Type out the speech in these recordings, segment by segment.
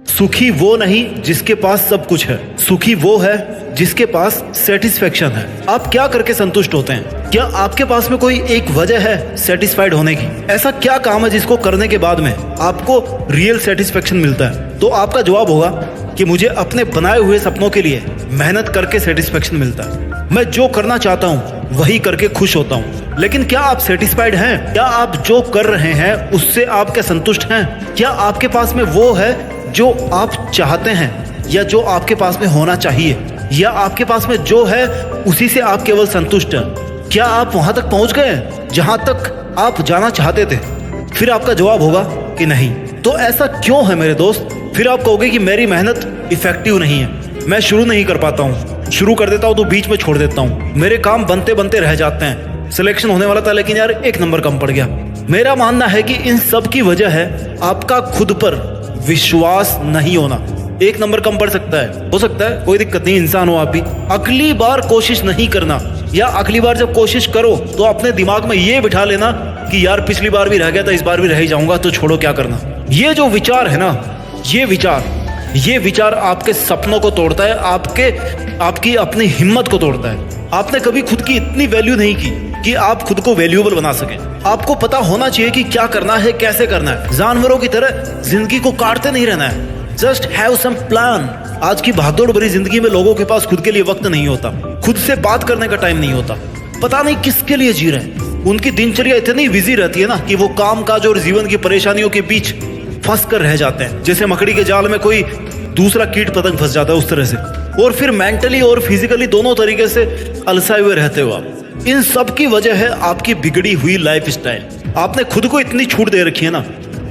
सुखी वो नहीं जिसके पास सब कुछ है, सुखी वो है जिसके पास सेटिस्फेक्शन है। आप क्या करके संतुष्ट होते हैं? क्या आपके पास में कोई एक वजह है सेटिस्फाइड होने की? ऐसा क्या काम है जिसको करने के बाद में आपको रियल सेटिस्फेक्शन मिलता है? तो आपका जवाब होगा कि मुझे अपने बनाए हुए सपनों के लिए मेहनत करके सेटिस्फेक्शन मिलता है। मैं जो करना चाहता हूँ वही करके खुश होता हूँ। लेकिन क्या आप सेटिस्फाइड हैं? क्या आप जो कर रहे हैं उससे आप क्या संतुष्ट हैं? क्या आपके पास में वो है जो आप चाहते हैं, या जो आपके पास में होना चाहिए, या आपके पास में जो है उसी से आप केवल संतुष्ट हैं? क्या आप वहां तक पहुंच गए जहां तक आप जाना चाहते थे? फिर आपका जवाब होगा कि नहीं। तो ऐसा क्यों है मेरे दोस्त? फिर आप कहोगे कि मेरी मेहनत इफेक्टिव नहीं है, मैं शुरू नहीं कर पाता हूँ, शुरू कर देता हूँ तो बीच में छोड़ देता हूँ, मेरे काम बनते बनते रह जाते हैं, सिलेक्शन होने वाला था लेकिन यार 1 नंबर कम पड़ गया। मेरा मानना है कि इन सब की वजह है आपका खुद पर विश्वास नहीं होना। 1 नंबर कम पड़ सकता है, हो सकता है, कोई दिक्कत नहीं, इंसान हो आप भी। अगली बार कोशिश नहीं करना, या अगली बार जब कोशिश करो तो अपने दिमाग में ये बिठा लेना कि यार पिछली बार भी रह गया था, इस बार भी रह ही जाऊंगा, तो छोड़ो क्या करना। ये जो विचार है ना, ये विचार आपके सपनों को तोड़ता है, आपकी अपनी हिम्मत को तोड़ता है। आपने कभी खुद की इतनी वैल्यू नहीं की कि आप खुद को वैल्यूएबल बना सके। आपको पता होना चाहिए कि क्या करना है, कैसे करना है। जानवरों की तरह जिंदगी को काटते नहीं रहना है। Just have some plan. आज की भागदौड़ भरी जिंदगी में लोगों के पास खुद के लिए वक्त नहीं होता, खुद से बात करने का टाइम नहीं होता, पता नहीं किसके लिए जी रहे हैं। उनकी दिनचर्या इतनी बिजी रहती है ना कि वो काम काज और जीवन की परेशानियों के बीच फंस कर रह जाते हैं, जैसे मकड़ी के जाल में कोई दूसरा कीट पतंग फंस जाता है उस तरह से। और फिर मेंटली और फिजिकली दोनों तरीके से अलसाए हुए रहते हो आप। इन सब की वजह है आपकी बिगड़ी हुई लाइफस्टाइल। आपने खुद को इतनी छूट दे रखी है ना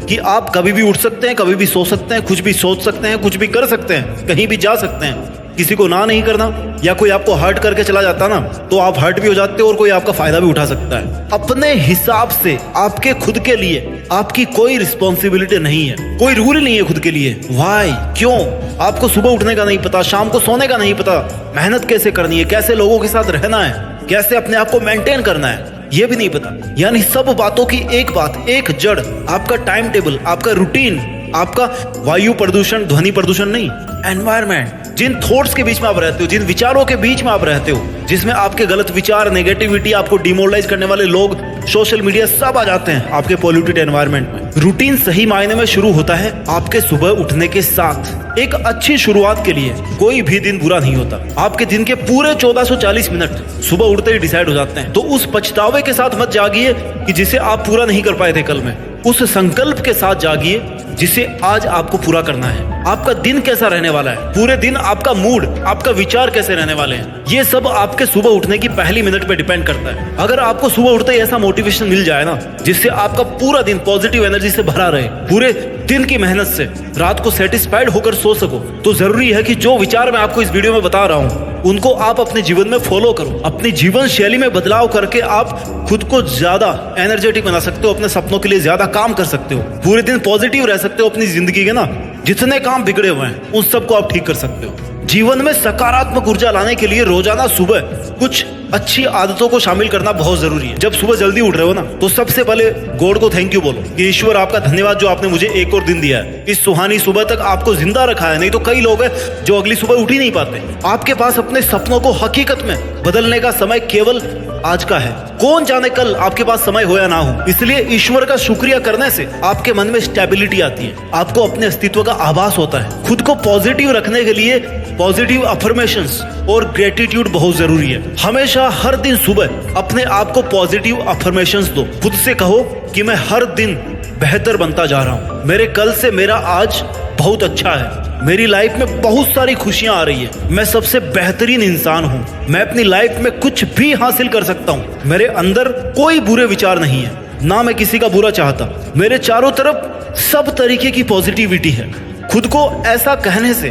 कि आप कभी भी उठ सकते हैं, कभी भी सो सकते हैं, कुछ भी सोच सकते हैं, कुछ भी कर सकते हैं, कहीं भी जा सकते हैं। किसी को ना नहीं करना, या कोई आपको हर्ट करके चला जाता ना तो आप हर्ट भी हो जाते हो और कोई आपका फायदा भी उठा सकता है। अपने हिसाब से आपके खुद के लिए आपकी कोई रिस्पॉन्सिबिलिटी नहीं है, कोई रूल नहीं है खुद के लिए। वाई? क्यों? आपको सुबह उठने का नहीं पता, शाम को सोने का नहीं पता, मेहनत कैसे करनी है, कैसे लोगों के साथ रहना है, कैसे अपने आप को मेंटेन करना है, ये भी नहीं पता। यानी सब बातों की एक बात, एक जड़, आपका टाइम टेबल, आपका रूटीन, आपका वायु प्रदूषण, ध्वनि प्रदूषण नहीं, एनवायरमेंट। जिन थॉट्स के बीच में आप रहते हो, जिन विचारों के बीच में आप रहते हो, जिसमें आपके गलत विचार, नेगेटिविटी, आपको डिमोरलाइज करने वाले लोग, सोशल मीडिया, सब आ जाते हैं आपके पॉल्यूटेड एनवायरनमेंट में। रूटीन सही मायने में शुरू होता है आपके सुबह उठने के साथ। एक अच्छी शुरुआत के लिए कोई भी दिन बुरा नहीं होता। आपके दिन के पूरे 1440 मिनट सुबह उठते ही डिसाइड हो जाते हैं। तो उस पछतावे के साथ मत जागिए कि जिसे आप पूरा नहीं कर पाए थे कल में। उस संकल्प के साथ जागिए जिसे आज आपको पूरा करना है। आपका दिन कैसा रहने वाला है, पूरे दिन आपका मूड, आपका विचार कैसे रहने वाले हैं, ये सब आपके सुबह उठने की पहली मिनट पे डिपेंड करता है। अगर आपको सुबह उठते ही ऐसा मोटिवेशन मिल जाए ना जिससे आपका पूरा दिन पॉजिटिव एनर्जी से भरा रहे, पूरे दिन की मेहनत से रात को सेटिस्फाइड होकर सो सको, तो जरूरी है कि जो विचार मैं आपको इस वीडियो में बता रहा हूँ उनको आप अपने जीवन में फॉलो करो। अपनी जीवन शैली में बदलाव करके आप खुद को ज्यादा एनर्जेटिक बना सकते हो, अपने सपनों के लिए ज्यादा काम कर सकते हो, पूरे दिन पॉजिटिव रह सकते हो। अपनी जिंदगी के ना जितने काम बिगड़े हुए हैं उन सबको आप ठीक कर सकते हो। जीवन में सकारात्मक ऊर्जा लाने के लिए रोजाना सुबह कुछ अच्छी आदतों को शामिल करना बहुत जरूरी है। जब सुबह जल्दी उठ रहे हो ना तो सबसे पहले गॉड को थैंक यू बोलो कि ईश्वर आपका धन्यवाद जो आपने मुझे एक और दिन दिया है, इस सुहानी सुबह तक आपको जिंदा रखा है। नहीं तो कई लोग हैं जो अगली सुबह उठ ही नहीं पाते। आपके पास अपने सपनों को हकीकत में बदलने का समय केवल आज का है। कौन जाने कल आपके पास समय हो या ना हो। इसलिए ईश्वर का शुक्रिया करने से आपके मन में स्टेबिलिटी आती है, आपको अपने अस्तित्व का आभास होता है। खुद को पॉजिटिव रखने के लिए पॉजिटिव अफर्मेशंस और ग्रेटिट्यूड बहुत जरूरी है। हमेशा हर दिन सुबह अपने आप को पॉजिटिव अफर्मेशंस दो। खुद से कहो कि मैं हर दिन बेहतर बनता जा रहा हूँ, मेरे कल से मेरा आज बहुत अच्छा है, मेरी लाइफ में बहुत सारी खुशियां आ रही है, मैं सबसे बेहतरीन इंसान हूँ, मैं अपनी लाइफ में कुछ भी हासिल कर सकता हूँ, मेरे अंदर कोई बुरे विचार नहीं है, ना मैं किसी का बुरा चाहता, मेरे चारों तरफ सब तरीके की पॉजिटिविटी है। खुद को ऐसा कहने से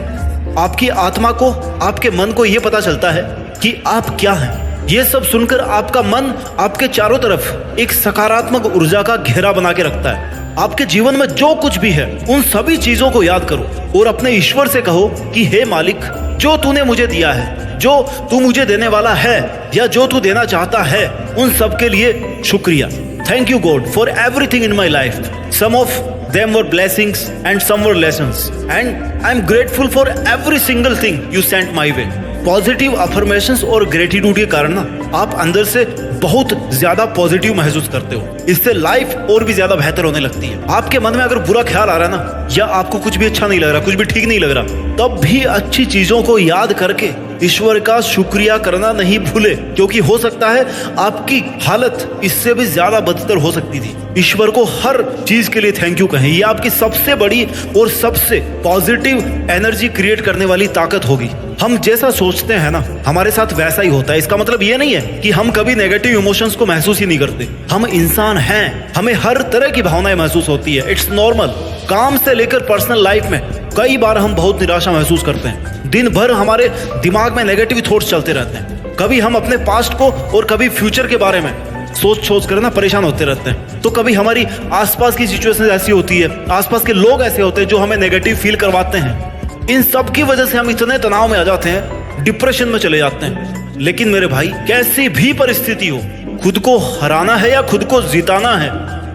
आपकी आत्मा को, आपके मन को यह पता चलता है कि आप क्या हैं। ये सब सुनकर आपका मन आपके चारों तरफ एक सकारात्मक ऊर्जा का घेरा बना के रखता है। आपके जीवन में जो कुछ भी है उन सभी चीजों को याद करो और अपने ईश्वर से कहो कि हे मालिक, जो तूने मुझे दिया है, जो तू मुझे देने वाला है या जो तू देना चाहता है, उन सब के लिए शुक्रिया। Thank you God for everything in my life. Some of Them were blessings and some were lessons. And I'm grateful for every single thing you sent my way. Positive affirmations और ग्रेटिट्यूड के कारण ना आप अंदर से बहुत ज्यादा positive महसूस करते हो। इससे लाइफ और भी ज्यादा बेहतर होने लगती है। आपके मन में अगर बुरा ख्याल आ रहा है ना, या आपको कुछ भी अच्छा नहीं लग रहा, कुछ भी ठीक नहीं लग रहा, तब भी अच्छी चीजों को याद करके ईश्वर का शुक्रिया करना नहीं भूले, क्योंकि हो सकता है आपकी हालत इससे भी ज्यादा बदतर हो सकती थी। ईश्वर को हर चीज के लिए थैंक यू कहें। ये आपकी सबसे बड़ी और सबसे पॉजिटिव एनर्जी क्रिएट करने वाली ताकत होगी। हम जैसा सोचते हैं ना, हमारे साथ वैसा ही होता है। इसका मतलब ये नहीं है कि हम कभी नेगेटिव इमोशंस को महसूस ही नहीं करते। हम इंसान हैं, हमें हर तरह की भावनाएं महसूस होती है। It's normal. काम से लेकर पर्सनल लाइफ में कई बार हम बहुत निराशा महसूस करते हैं। दिन भर हमारे दिमाग में नेगेटिव थॉट्स चलते रहते हैं। कभी हम अपने पास्ट को और कभी फ्यूचर के बारे में सोच कर ना परेशान होते रहते हैं। तो कभी हमारी आसपास की सिचुएशन ऐसी होती है, आसपास के लोग ऐसे होते हैं जो हमें नेगेटिव फील करवाते हैं। इन सब की वजह से हम इतने तनाव में आ जाते हैं, डिप्रेशन में चले जाते हैं। लेकिन मेरे भाई, कैसी भी परिस्थिति हो, खुद को हराना है या खुद को जिताना है,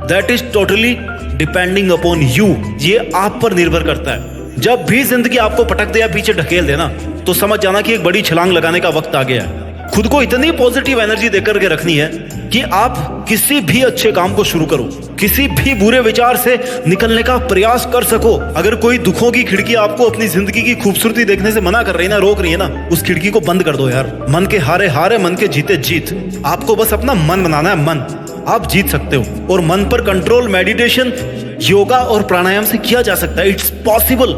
that is totally depending upon you. ये आप पर निर्भर करता है। जब भी जिंदगी आपको पटक दे या पीछे ढकेल देना, तो समझ जाना कि एक बड़ी छलांग लगाने का वक्त आ गया है। खुद को इतनी पॉजिटिव एनर्जी देकर के रखनी है कि आप किसी भी अच्छे काम को शुरू करो, किसी भी बुरे विचार से निकलने का प्रयास कर सको। अगर कोई दुखों की खिड़की आपको अपनी जिंदगी की खूबसूरती देखने से मना कर रही है ना, रोक रही है ना, उस खिड़की को बंद कर दो यार। मन के हारे हारे, मन के जीते जीत। आपको बस अपना मन बनाना है। मन आप जीत सकते हो। और मन पर कंट्रोल मेडिटेशन, योगा और प्राणायाम से किया जा सकता है। It's possible.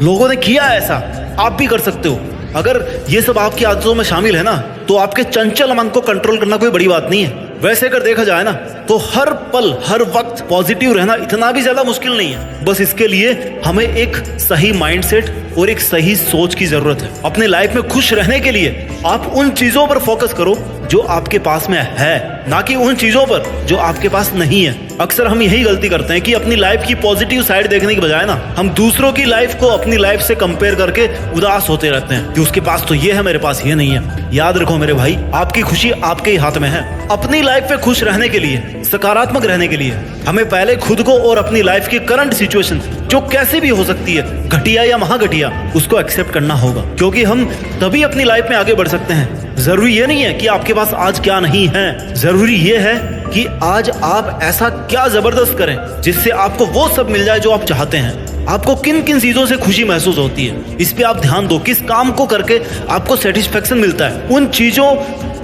लोगों ने किया ऐसा, आप भी कर सकते हो। अगर ये सब आपकी आदतों में शामिल है ना, तो आपके चंचल मन को कंट्रोल करना कोई बड़ी बात नहीं है। वैसे अगर देखा जाए ना, तो हर पल हर वक्त पॉजिटिव रहना इतना भी ज्यादा मुश्किल नहीं है। बस इसके लिए हमें एक सही माइंडसेट और एक सही सोच की जरूरत है। अपने लाइफ में खुश रहने के लिए आप उन चीजों पर फोकस करो जो आपके पास में है, ना कि उन चीजों पर जो आपके पास नहीं है। अक्सर हम यही गलती करते हैं कि अपनी लाइफ की पॉजिटिव साइड देखने की बजाय ना, हम दूसरों की लाइफ को अपनी लाइफ से कंपेयर करके उदास होते रहते हैं कि उसके पास तो ये है, मेरे पास ये नहीं है। याद रखो मेरे भाई, आपकी खुशी आपके ही हाथ में है। अपनी लाइफ में खुश रहने के लिए, सकारात्मक रहने के लिए, हमें पहले खुद को और अपनी लाइफ की करंट सिचुएशन, जो कैसी भी हो सकती है, घटिया या महाघटिया, उसको एक्सेप्ट करना होगा। क्योंकि हम तभी अपनी लाइफ में आगे बढ़ सकते हैं। जरूरी ये नहीं है कि आपके पास आज क्या नहीं है, जरूरी ये है कि आज आप ऐसा क्या जबरदस्त करें जिससे आपको वो सब मिल जाए जो आप चाहते हैं। आपको किन किन चीजों से खुशी महसूस होती है, इस पे आप ध्यान दो। किस काम को करके आपको सेटिस्फेक्शन मिलता है, उन चीजों,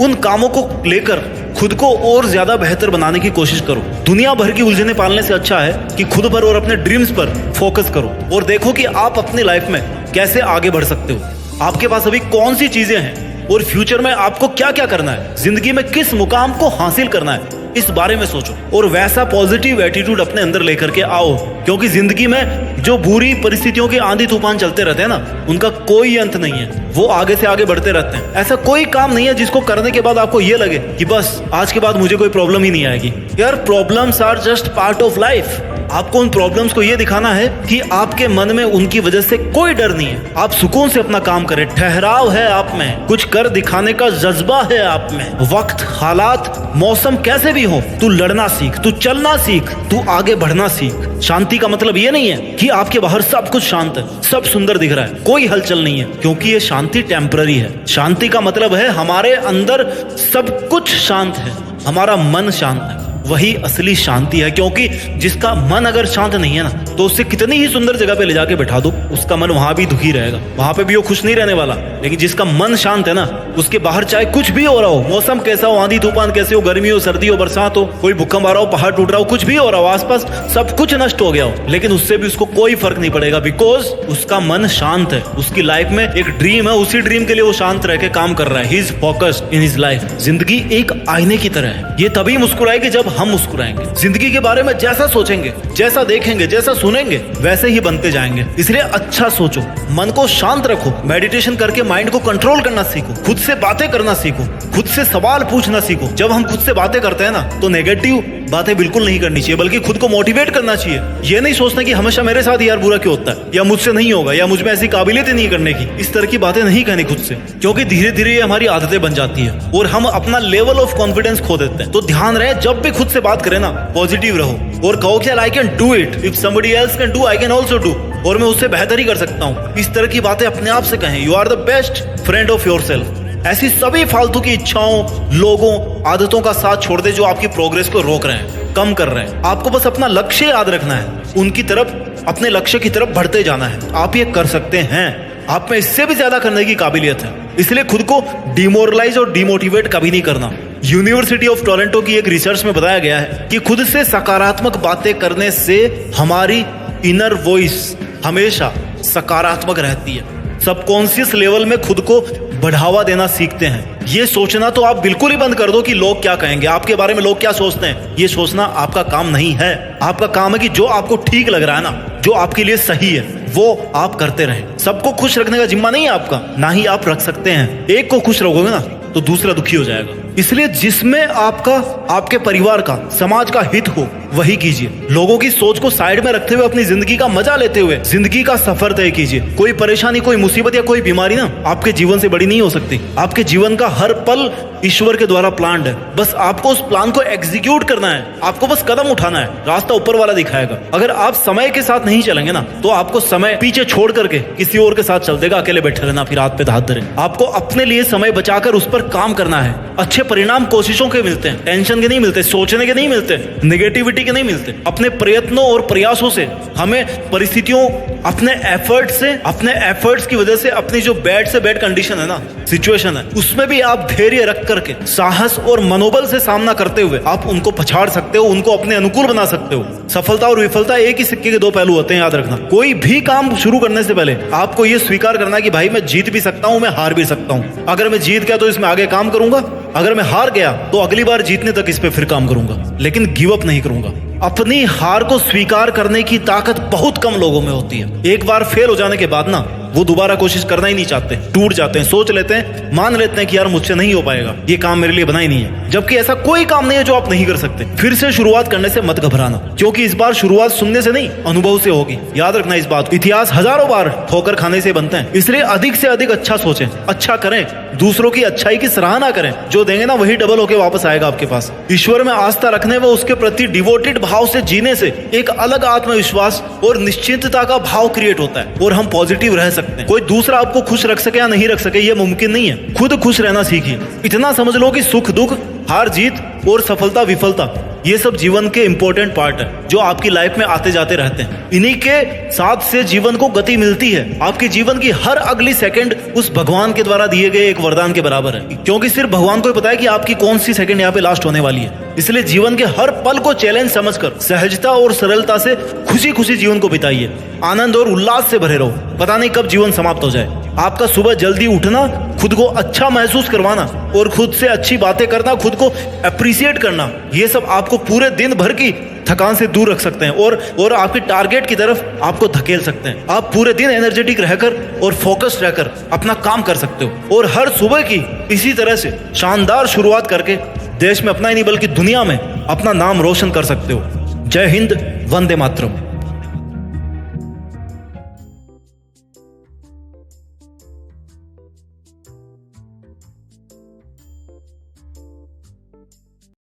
उन कामों को लेकर खुद को और ज्यादा बेहतर बनाने की कोशिश करो। दुनिया भर की उलझने पालने से अच्छा है कि खुद पर और अपने ड्रीम्स पर फोकस करो और देखो कि आप अपनी लाइफ में कैसे आगे बढ़ सकते हो। आपके पास अभी कौन सी चीजें हैं और फ्यूचर में आपको क्या क्या करना है, जिंदगी में किस मुकाम को हासिल करना है, इस बारे में सोचो और वैसा पॉजिटिव एटीट्यूड अपने अंदर लेकर के आओ। क्योंकि जिंदगी में जो बुरी परिस्थितियों के आंधी तूफान चलते रहते हैं ना, उनका कोई अंत नहीं है। वो आगे से आगे बढ़ते रहते हैं। ऐसा कोई काम नहीं है जिसको करने के बाद आपको ये लगे कि बस आज के बाद मुझे कोई प्रॉब्लम ही नहीं आएगी। यार, problems are just part of life. आपको उन प्रॉब्लम्स को ये दिखाना है कि आपके मन में उनकी वजह से कोई डर नहीं है। आप सुकून से अपना काम करें, ठहराव है आप में, कुछ कर दिखाने का जज्बा है आप में। वक्त, हालात, मौसम कैसे भी हो, तू लड़ना सीख, तू चलना सीख, तू आगे बढ़ना सीख। शांति का मतलब ये नहीं है कि आपके बाहर सब कुछ शांत है, सब सुंदर दिख रहा है, कोई हलचल नहीं है, क्योंकि ये शांति टेम्पररी है। शांति का मतलब है हमारे अंदर सब कुछ शांत है, हमारा मन शांत है, वही असली शांति है। क्योंकि जिसका मन अगर शांत नहीं है ना, तो उसे कितनी ही सुंदर जगह पे ले जाके बैठा दो, उसका मन वहां भी दुखी रहेगा, वहां पे भी वो खुश नहीं रहने वाला। लेकिन जिसका मन शांत है ना, उसके बाहर चाहे कुछ भी हो रहा हो, मौसम कैसा हो, आंधी तूफान कैसे हो, गर्मी हो, सर्दी हो, बरसात हो, कोई भूकंप आ रहा हो, पहाड़ टूट रहा हो, कुछ भी हो रहा हो, आसपास सब कुछ नष्ट हो गया हो, लेकिन उससे भी उसको कोई फर्क नहीं पड़ेगा। बिकॉज उसका मन शांत है। उसकी लाइफ में एक ड्रीम है, उसी ड्रीम के लिए वो शांत रह के काम कर रहा है। He is focused in his life. जिंदगी एक आईने की तरह है। ये तभी मुस्कुराएगी जब हम मुस्कुराएंगे। जिंदगी के बारे में जैसा सोचेंगे, जैसा देखेंगे, जैसा सुनेंगे, वैसे ही बनते जाएंगे। इसलिए अच्छा सोचो, मन को शांत रखो, मेडिटेशन करके माइंड को कंट्रोल करना सीखो, खुद से बातें करना सीखो, खुद से सवाल पूछना सीखो। जब हम खुद से बातें करते हैं ना, तो नेगेटिव बातें बिल्कुल नहीं करनी चाहिए, बल्कि खुद को मोटिवेट करना चाहिए। ये नहीं सोचना कि हमेशा मेरे साथ यार बुरा क्यों होता है, या मुझसे नहीं होगा, या मुझ में ऐसी काबिलियत नहीं करने की। इस तरह की बातें नहीं कहनी खुद से, क्योंकि धीरे धीरे ये हमारी आदतें बन जाती है और हम अपना लेवल ऑफ कॉन्फिडेंस खो देते हैं। तो ध्यान रहे, जब भी खुद खुद से बात करें ना, पॉजिटिव रहो और कहो कि I can do it, if somebody else can do I can also do, और मैं उससे बेहतर ही कर सकता हूँ। इस तरह की बातें अपने आप से कहें। You are the best friend of yourself. ऐसी सभी फालतू की इच्छाओं, लोगों, आदतों का साथ छोड़ दे जो आपकी प्रोग्रेस को रोक रहे हैं, कम कर रहे हैं। आपको बस अपना लक्ष्य याद रखना है, उनकी तरफ, अपने लक्ष्य की तरफ बढ़ते जाना है। आप ये कर सकते हैं। आप में इससे भी ज्यादा करने की काबिलियत है, इसलिए खुद को डिमोरलाइज और डिमोटिवेट कभी नहीं करना। यूनिवर्सिटी ऑफ टोरंटो की एक रिसर्च में बताया गया है कि खुद से सकारात्मक बातें करने से हमारी इनर वॉइस हमेशा सकारात्मक रहती है। सबकॉन्शियस लेवल में खुद को बढ़ावा देना सीखते हैं। ये सोचना तो आप बिल्कुल ही बंद कर दो कि लोग क्या कहेंगे, आपके बारे में लोग क्या सोचते हैं। ये सोचना आपका काम नहीं है। आपका काम है कि जो आपको ठीक लग रहा है ना, जो आपके लिए सही है, वो आप करते रहें। सबको खुश रखने का जिम्मा नहीं है आपका, ना ही आप रख सकते हैं। एक को खुश रखोगे ना तो दूसरा दुखी हो जाएगा। इसलिए जिसमें आपका, आपके परिवार का, समाज का हित हो वही कीजिए। लोगों की सोच को साइड में रखते हुए अपनी जिंदगी का मजा लेते हुए जिंदगी का सफर तय कीजिए। कोई परेशानी, कोई मुसीबत या कोई बीमारी ना आपके जीवन से बड़ी नहीं हो सकती। आपके जीवन का हर पल ईश्वर के द्वारा प्लान्ड है। बस आपको उस प्लान को एग्जीक्यूट करना है। आपको बस कदम उठाना है, रास्ता ऊपर वाला दिखाएगा। अगर आप समय के साथ नहीं चलेंगे ना तो आपको समय पीछे छोड़ करके किसी और के साथ चल देगा। अकेले बैठे रहना, फिर हाथ पे हाथ धरे। आपको अपने लिए समय बचाकर उस पर काम करना है। अच्छे परिणाम कोशिशों के मिलते हैं, टेंशन के नहीं मिलते, सोचने के नहीं मिलते, नेगेटिविटी के नहीं मिलते। अपने प्रयत्नों और प्रयासों से हमें परिस्थितियों, अपने एफर्ट्स की वजह से अपनी जो बैड से बैड कंडीशन है ना, सिचुएशन है, उसमें भी आप धैर्य रख करके, साहस और मनोबल से सामना करते हुए आप उनको पछाड़ सकते हो, उनको अपने अनुकूल बना सकते हो। सफलता और विफलता एक ही सिक्के के दो पहलू होते हैं, याद रखना। कोई भी काम शुरू करने से पहले आपको ये स्वीकार करना है कि भाई मैं जीत भी सकता हूं, मैं हार भी सकता हूं। अगर मैं जीत गया तो इसमें आगे काम करूंगा, अगर मैं हार गया तो अगली बार जीतने तक इस पे फिर काम करूंगा, लेकिन गिव अप नहीं करूंगा। अपनी हार को स्वीकार करने की ताकत बहुत कम लोगों में होती है। एक बार फेल हो जाने के बाद ना वो दोबारा कोशिश करना ही नहीं चाहते, टूट जाते हैं, सोच लेते हैं, मान लेते हैं कि यार मुझसे नहीं हो पाएगा, ये काम मेरे लिए बना ही नहीं है। जबकि ऐसा कोई काम नहीं है जो आप नहीं कर सकते। फिर से शुरुआत करने से मत घबराना, क्योंकि इस बार शुरुआत सुनने से नहीं, अनुभव से होगी। याद रखना इस बात। इतिहास हजारों बार ठोकर खाने से बनते हैं, इसलिए अधिक से अधिक अच्छा सोचें, अच्छा करें, दूसरों की अच्छाई की सराहना करें। जो देंगे ना वही डबल होके वापस आएगा आपके पास। ईश्वर में आस्था रखने व उसके प्रति डिवोटेड भाव से जीने से एक अलग आत्मविश्वास और निश्चिंतता का भाव क्रिएट होता है और हम पॉजिटिव रह सकते हैं। कोई दूसरा आपको खुश रख सके या नहीं रख सके ये मुमकिन नहीं है। खुद खुश रहना सीखिए। इतना समझ लो कि सुख दुख, हार जीत और सफलता विफलता ये सब जीवन के इंपॉर्टेंट पार्ट है जो आपकी लाइफ में आते जाते रहते हैं। इन्हीं के साथ से जीवन को गति मिलती है। आपके जीवन की हर अगली सेकंड उस भगवान के द्वारा दिए गए एक वरदान के बराबर है, क्योंकि सिर्फ भगवान को ही पता है कि आपकी कौन सी सेकंड यहाँ पे लास्ट होने वाली है। इसलिए जीवन के हर पल को चैलेंज समझकर सहजता और सरलता से खुशी खुशी जीवन को बिताइए। आनंद और उल्लास से भरे रहो। पता नहीं कब जीवन समाप्त हो जाए। आपका सुबह जल्दी उठना, खुद को अच्छा महसूस करवाना और खुद से अच्छी बातें करना, खुद को अप्रिशिएट करना, ये सब आपको पूरे दिन भर की थकान से दूर रख सकते हैं और आपके टारगेट की तरफ आपको धकेल सकते हैं। आप पूरे दिन एनर्जेटिक रहकर और फोकस्ड रहकर अपना काम कर सकते हो और हर सुबह की इसी तरह से शानदार शुरुआत करके देश में अपना ही नहीं बल्कि दुनिया में अपना नाम रोशन कर सकते हो। जय हिंद, वंदे मातरम।